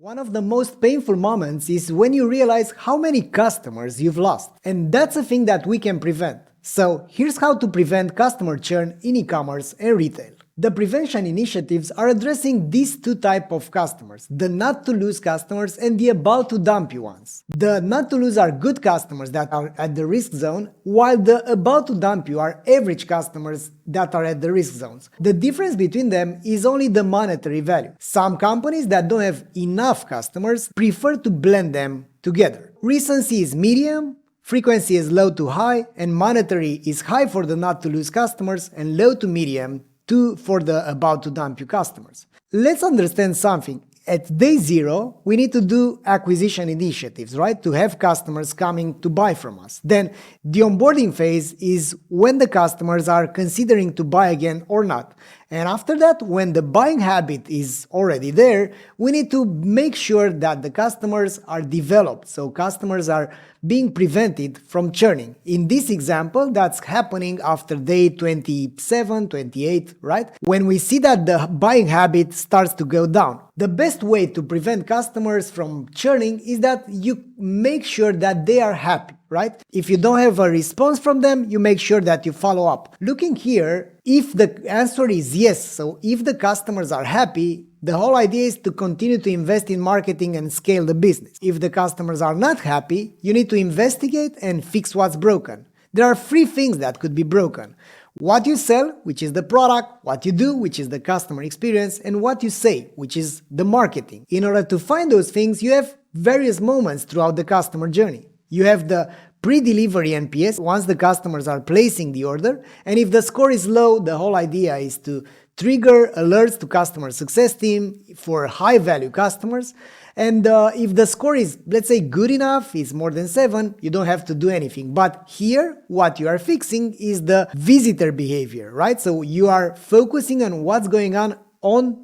One of the most painful moments is when you realize how many customers you've lost. And that's a thing that we can prevent. So here's how to prevent customer churn in e-commerce and retail. The prevention initiatives are addressing these two types of customers, the not to lose customers and the about to dump you ones. The not to lose are good customers that are at the risk zone, while the about to dump you are average customers that are at the risk zones. The difference between them is only the monetary value. Some companies that don't have enough customers prefer to blend them together. Recency is medium, frequency is low to high, and monetary is high for the not to lose customers and low to medium for the about to dump you customers. Let's understand something. At day zero, we need to do acquisition initiatives, right? To have customers coming to buy from us. Then the onboarding phase is when the customers are considering to buy again or not. And after that, when the buying habit is already there, we need to make sure that the customers are developed. So customers are being prevented from churning. In this example, that's happening after day 27, 28, right? When we see that the buying habit starts to go down. The best way to prevent customers from churning is that you make sure that they are happy, right? If you don't have a response from them, you make sure that you follow up. Looking here, if the answer is yes, so if the customers are happy, the whole idea is to continue to invest in marketing and scale the business. If the customers are not happy, you need to investigate and fix what's broken. There are three things that could be broken. What you sell, which is the product, what you do, which is the customer experience, and what you say, which is the marketing. In order to find those things, you have various moments throughout the customer journey. You have the pre-delivery NPS once the customers are placing the order, and if the score is low, the whole idea is to trigger alerts to customer success team for high value customers. And if the score is, let's say, good enough, is more than 7, you don't have to do anything. But here, what you are fixing is the visitor behavior, right? So you are focusing on what's going on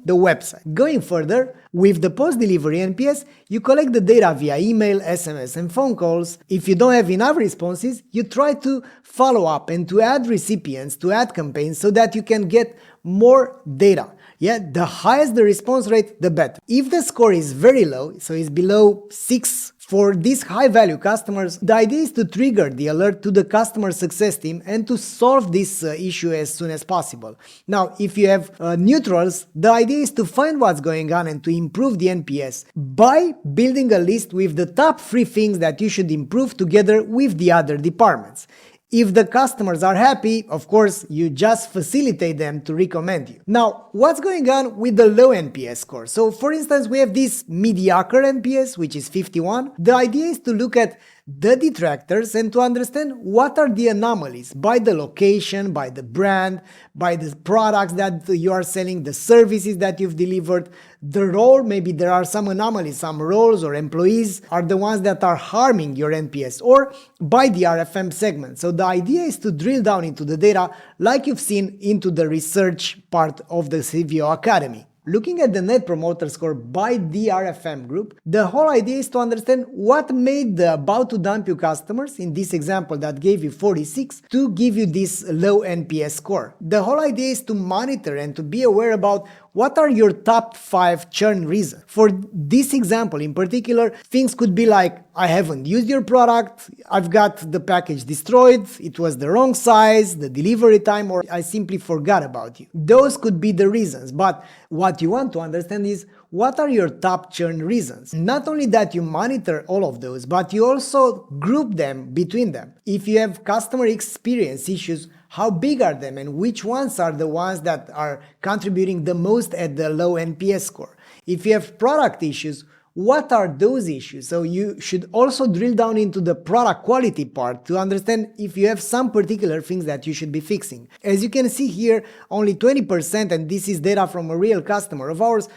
the website. Going further, with the post-delivery NPS, you collect the data via email, SMS, and phone calls. If you don't have enough responses, you try to follow up and to add recipients, to add campaigns so that you can get more data. Yeah, the higher the response rate, the better. If the score is very low, so it's below 6 for these high-value customers, the idea is to trigger the alert to the customer success team and to solve this issue as soon as possible. Now, if you have neutrals, the idea is to find what's going on and to improve the NPS by building a list with the top 3 things that you should improve together with the other departments. If the customers are happy, of course, you just facilitate them to recommend you. Now, what's going on with the low NPS score? So, for instance, we have this mediocre NPS, which is 51. The idea is to look at the detractors and to understand what are the anomalies by the location, by the brand, by the products that you are selling, the services that you've delivered, the role. Maybe there are some anomalies, some roles or employees are the ones that are harming your NPS, or by the RFM segment. So the idea is to drill down into the data like you've seen into the research part of the CVO Academy. Looking at the Net Promoter Score by the RFM group, the whole idea is to understand what made the about to dump you customers, in this example that gave you 46, to give you this low NPS score. The whole idea is to monitor and to be aware about what are your top 5 churn reasons. For this example in particular, things could be like, I haven't used your product, I've got the package destroyed, it was the wrong size, the delivery time, or I simply forgot about you. Those could be the reasons, but what you want to understand is what are your top churn reasons. Not only that you monitor all of those, but you also group them between them. If you have customer experience issues, how big are them and which ones are the ones that are contributing the most at the low NPS score? If you have product issues, what are those issues? So you should also drill down into the product quality part to understand if you have some particular things that you should be fixing. As you can see here, only 20%, and this is data from a real customer of ours,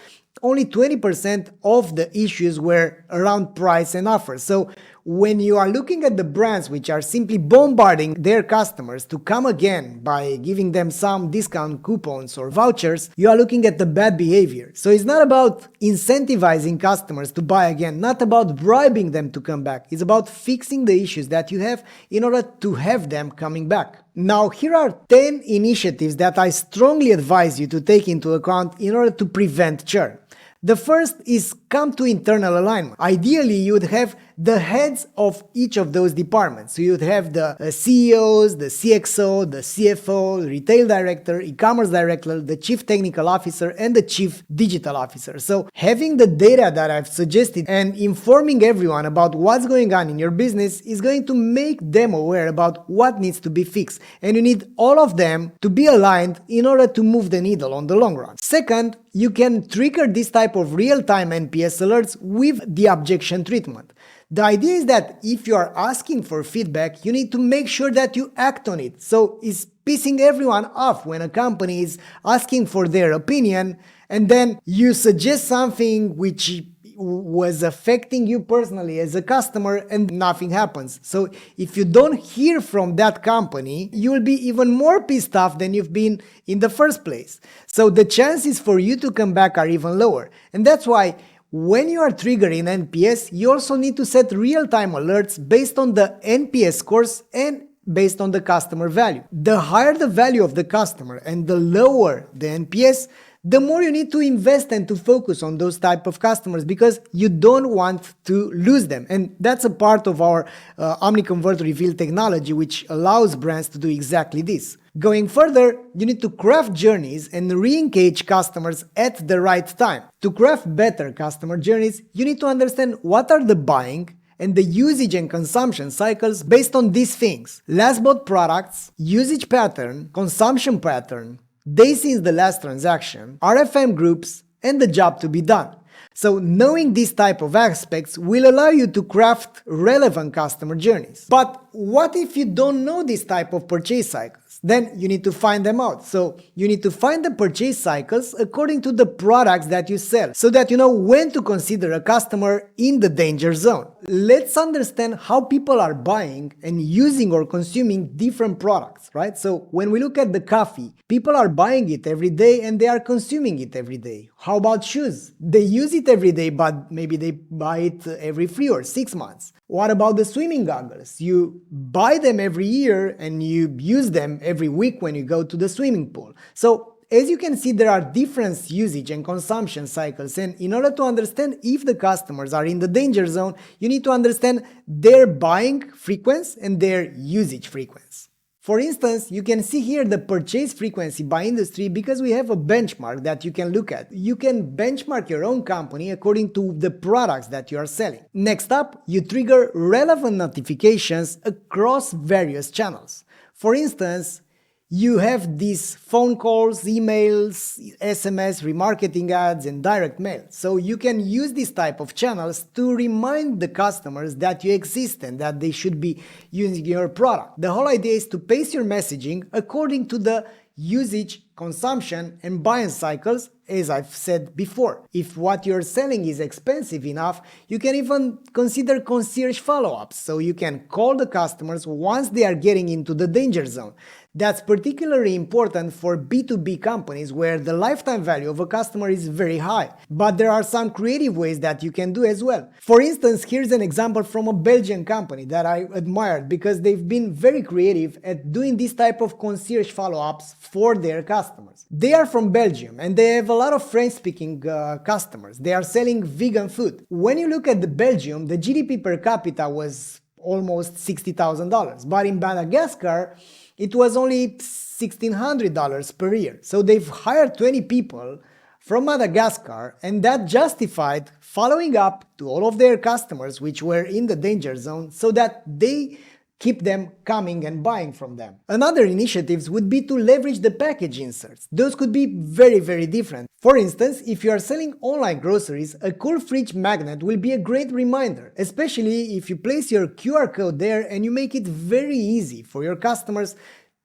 only 20% of the issues were around price and offers. So when you are looking at the brands which are simply bombarding their customers to come again by giving them some discount coupons or vouchers, you are looking at the bad behavior. So it's not about incentivizing customers to buy again, not about bribing them to come back. It's about fixing the issues that you have in order to have them coming back. Now, here are 10 initiatives that I strongly advise you to take into account in order to prevent churn. The first is come to internal alignment. Ideally, you would have the heads of each of those departments. So you'd have the CEOs, the CXO, the CFO, retail director, e-commerce director, the chief technical officer, and the chief digital officer. So having the data that I've suggested and informing everyone about what's going on in your business is going to make them aware about what needs to be fixed. And you need all of them to be aligned in order to move the needle on the long run. Second, you can trigger this type of real-time NPS alerts with the objection treatment. The idea is that if you are asking for feedback, you need to make sure that you act on it. So it's pissing everyone off when a company is asking for their opinion and then you suggest something which was affecting you personally as a customer and nothing happens. So if you don't hear from that company, you will be even more pissed off than you've been in the first place. So the chances for you to come back are even lower. And that's why when you are triggering NPS, you also need to set real-time alerts based on the NPS scores and based on the customer value. The higher the value of the customer and the lower the NPS, the more you need to invest and to focus on those type of customers because you don't want to lose them. And that's a part of our OmniConvert Reveal technology, which allows brands to do exactly this. Going further, you need to craft journeys and re-engage customers at the right time. To craft better customer journeys, you need to understand what are the buying and the usage and consumption cycles based on these things: last bought products, usage pattern, consumption pattern, days since the last transaction, RFM groups, and the job to be done. So knowing these type of aspects will allow you to craft relevant customer journeys. But what if you don't know this type of purchase cycles? Then you need to find them out. So you need to find the purchase cycles according to the products that you sell so that you know when to consider a customer in the danger zone. Let's understand how people are buying and using or consuming different products, right? So when we look at the coffee, people are buying it every day and they are consuming it every day. How about shoes? They use it every day, but maybe they buy it every 3 or 6 months. What about the swimming goggles? You buy them every year and you use them every week when you go to the swimming pool. So as you can see, there are different usage and consumption cycles, and in order to understand if the customers are in the danger zone, you need to understand their buying frequency and their usage frequency. For instance, you can see here the purchase frequency by industry because we have a benchmark that you can look at. You can benchmark your own company according to the products that you are selling. Next up, you trigger relevant notifications across various channels. For instance, you have these phone calls, emails, SMS, remarketing ads, and direct mail. So you can use this type of channels to remind the customers that you exist and that they should be using your product. The whole idea is to pace your messaging according to the usage, consumption, and buying cycles, as I've said before. If what you're selling is expensive enough, you can even consider concierge follow-ups, so you can call the customers once they are getting into the danger zone. That's particularly important for B2B companies where the lifetime value of a customer is very high. But there are some creative ways that you can do as well. For instance, here's an example from a Belgian company that I admired because they've been very creative at doing this type of concierge follow-ups for their customers. They are from Belgium and they have a lot of French-speaking customers. They are selling vegan food. When you look at the Belgium, the GDP per capita was almost $60,000, but in Madagascar, it was only $1,600 per year. So they've hired 20 people from Madagascar, and that justified following up to all of their customers which were in the danger zone so that they keep them coming and buying from them. Another initiatives would be to leverage the package inserts. Those could be very, very different. For instance, if you are selling online groceries, a cool fridge magnet will be a great reminder, especially if you place your QR code there and you make it very easy for your customers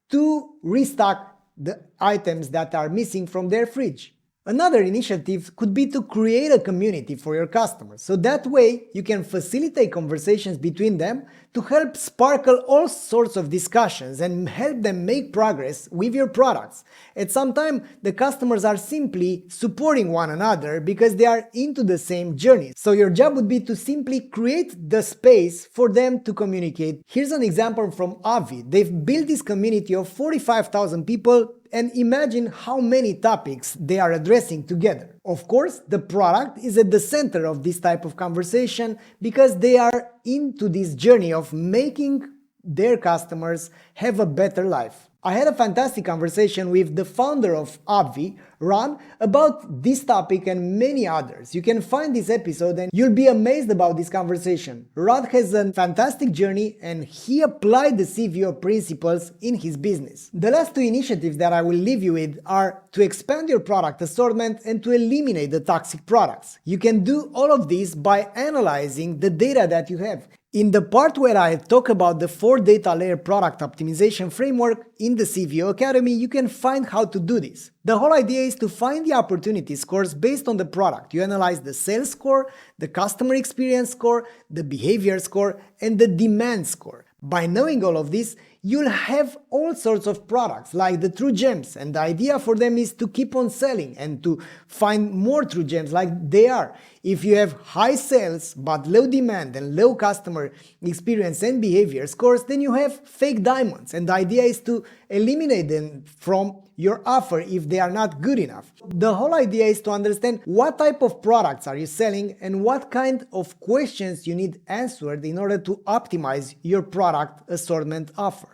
to restock the items that are missing from their fridge. Another initiative could be to create a community for your customers, so that way you can facilitate conversations between them to help sparkle all sorts of discussions and help them make progress with your products. At some time, the customers are simply supporting one another because they are into the same journey. So your job would be to simply create the space for them to communicate. Here's an example from Avi. They've built this community of 45,000 people and imagine how many topics they are addressing together. Of course, the product is at the center of this type of conversation because they are into this journey of making their customers have a better life. I had a fantastic conversation with the founder of Obvi, Ron, about this topic and many others. You can find this episode and you'll be amazed about this conversation. Ron has a fantastic journey and he applied the CVO principles in his business. The last two initiatives that I will leave you with are to expand your product assortment and to eliminate the toxic products. You can do all of this by analyzing the data that you have. In the part where I talk about the 4 data layer product optimization framework in the CVO Academy, you can find how to do this. The whole idea is to find the opportunity scores based on the product. You analyze the sales score, the customer experience score, the behavior score, and the demand score. By knowing all of this, you'll have all sorts of products like the true gems, and the idea for them is to keep on selling and to find more true gems like they are. If you have high sales but low demand and low customer experience and behavior scores, then you have fake diamonds, and the idea is to eliminate them from your offer if they are not good enough. The whole idea is to understand what type of products are you selling and what kind of questions you need answered in order to optimize your product assortment offer.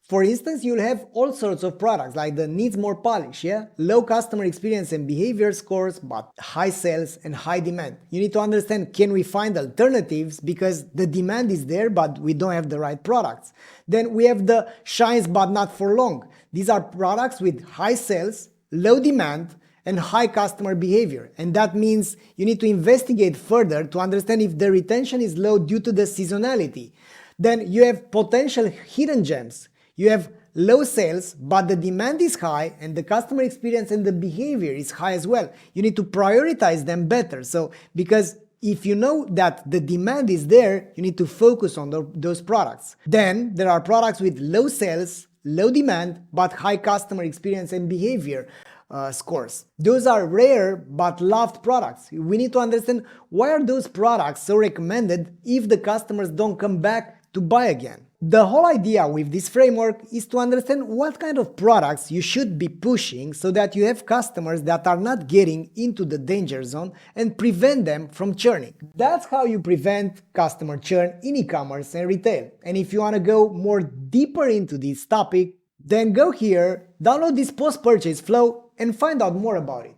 For instance, you'll have all sorts of products like the needs more polish, low customer experience and behavior scores, but high sales and high demand. You need to understand, can we find alternatives because the demand is there but we don't have the right products. Then we have the shines but not for long. These are products with high sales, low demand, and high customer behavior. And that means you need to investigate further to understand if the retention is low due to the seasonality. Then you have potential hidden gems. You have low sales, but the demand is high and the customer experience and the behavior is high as well. You need to prioritize them better. So, because if you know that the demand is there, you need to focus on those products. Then there are products with low sales, low demand, but high customer experience and behavior scores. Those are rare but loved products. We need to understand why are those products so recommended if the customers don't come back to buy again. The whole idea with this framework is to understand what kind of products you should be pushing so that you have customers that are not getting into the danger zone and prevent them from churning. That's how you prevent customer churn in e-commerce and retail. And if you want to go more deeper into this topic, then go here, download this post-purchase flow and find out more about it.